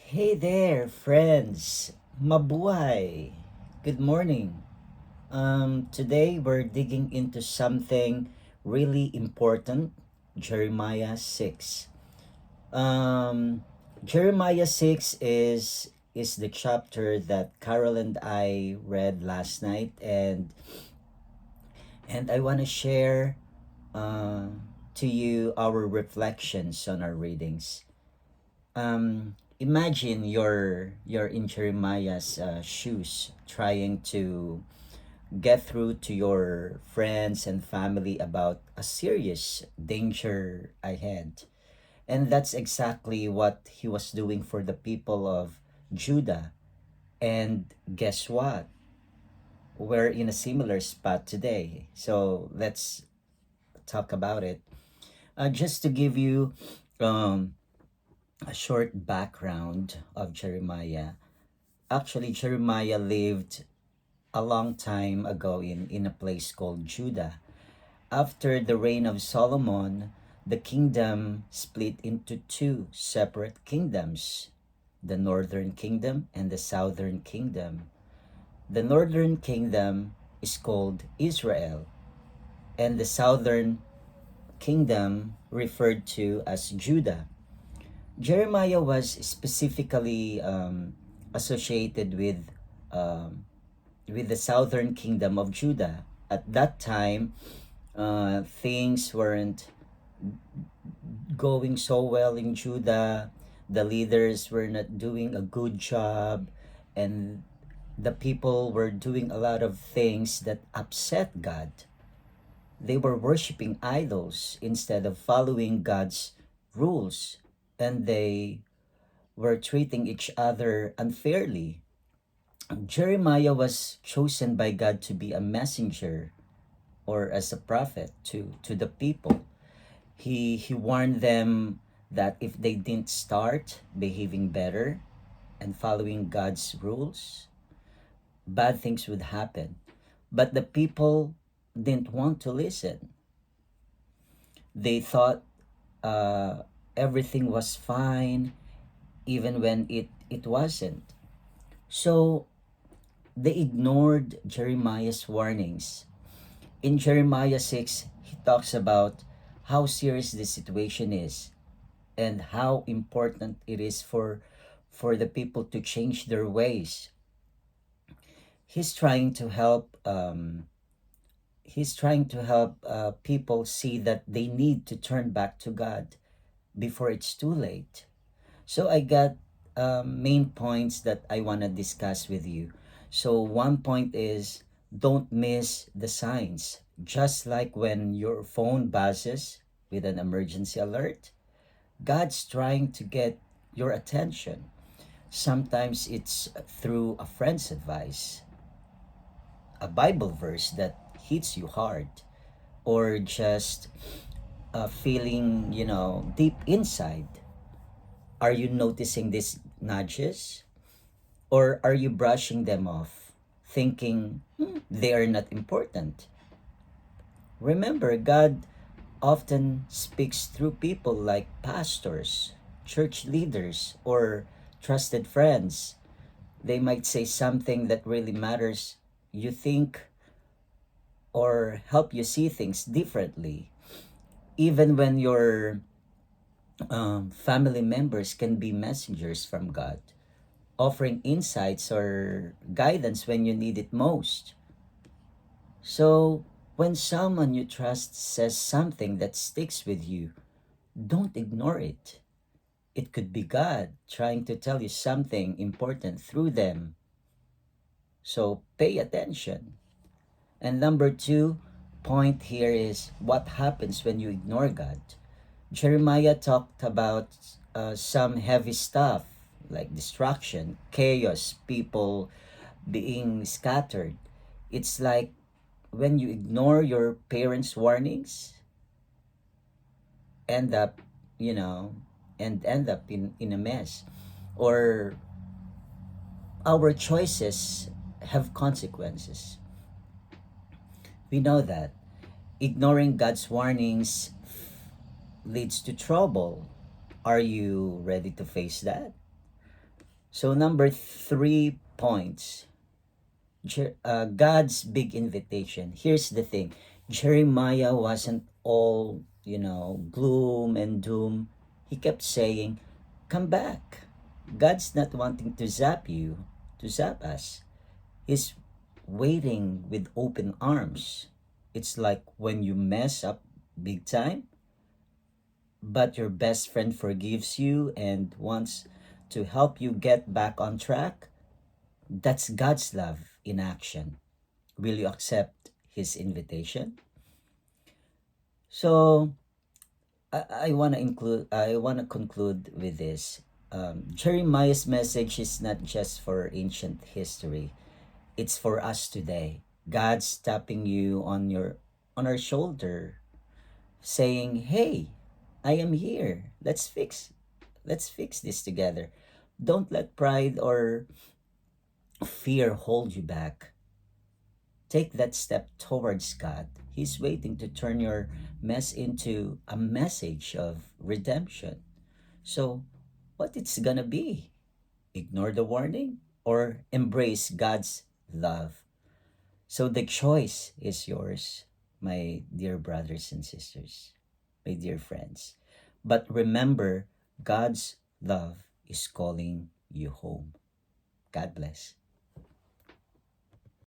Hey there, friends. Mabuhay. Good morning. Today we're digging into something really important, Jeremiah 6. Um, Jeremiah 6 is the chapter that Carol and I read last night, and I want to share uh, to you our reflections on our readings. Imagine you're in Jeremiah's shoes, trying to get through to your friends and family about a serious danger ahead. And that's exactly what he was doing for the people of Judah. And guess what? We're in a similar spot today. So let's talk about it. Just to give you um, a short background of Jeremiah. Actually, Jeremiah lived a long time ago in a place called Judah. After the reign of Solomon, the kingdom split into two separate kingdoms, the northern kingdom and the southern kingdom. The northern kingdom is called Israel, and the southern kingdom referred to as Judah. Jeremiah was specifically associated um, with the southern kingdom of Judah. At that time, things weren't going so well in Judah. The leaders were not doing a good job, and the people were doing a lot of things that upset God. They were worshiping idols instead of following God's rules, and they were treating each other unfairly. Jeremiah was chosen by God to be a messenger or as a prophet to the people. He warned them that if they didn't start behaving better and following God's rules, bad things would happen. But the people didn't want to listen. They thought uh, everything was fine, even when it wasn't. So they ignored Jeremiah's warnings. In Jeremiah 6, he talks about how serious the situation is and how important it is for the people to change their ways. He's trying to help people see that they need to turn back to God before it's too late. So I got main points that I want to discuss with you. So one point is, don't miss the signs. Just like when your phone buzzes with an emergency alert, God's trying to get your attention. Sometimes it's through a friend's advice, a Bible verse that hits you hard, or just a feeling, deep inside. Are you noticing these nudges? Or are you brushing them off, thinking they are not important? Remember, God often speaks through people like pastors, church leaders, or trusted friends. They might say something that really matters, you think, or help you see things differently. Even when your family members can be messengers from God, offering insights or guidance when you need it most. So, when someone you trust says something that sticks with you, don't ignore it. It could be God trying to tell you something important through them. So, pay attention. And number two point here is what happens when you ignore God. Jeremiah talked about some heavy stuff like destruction, chaos, people being scattered. It's like when you ignore your parents' warnings, end up, you know, and end up in a mess. Or our choices have consequences. We know that. Ignoring God's warnings leads to trouble. Are you ready to face that? So, number 3 points, God's big invitation. Here's the thing, Jeremiah wasn't all, gloom and doom. He kept saying, come back. God's not wanting to zap you, to zap us. He's waiting with open arms. It's like when you mess up big time, but your best friend forgives you and wants to help you get back on track. That's God's love in action. Will you accept his invitation? So I want to conclude with this. Jeremiah's message is not just for ancient history. It's for us today. God's tapping you on our shoulder, saying, "Hey, I am here. Let's fix this together. Don't let pride or fear hold you back. Take that step towards God. He's waiting to turn your mess into a message of redemption." So, what it's gonna be? Ignore the warning or embrace God's love? So, the choice is yours, my dear brothers and sisters, my dear friends. But remember, God's love is calling you home. God bless.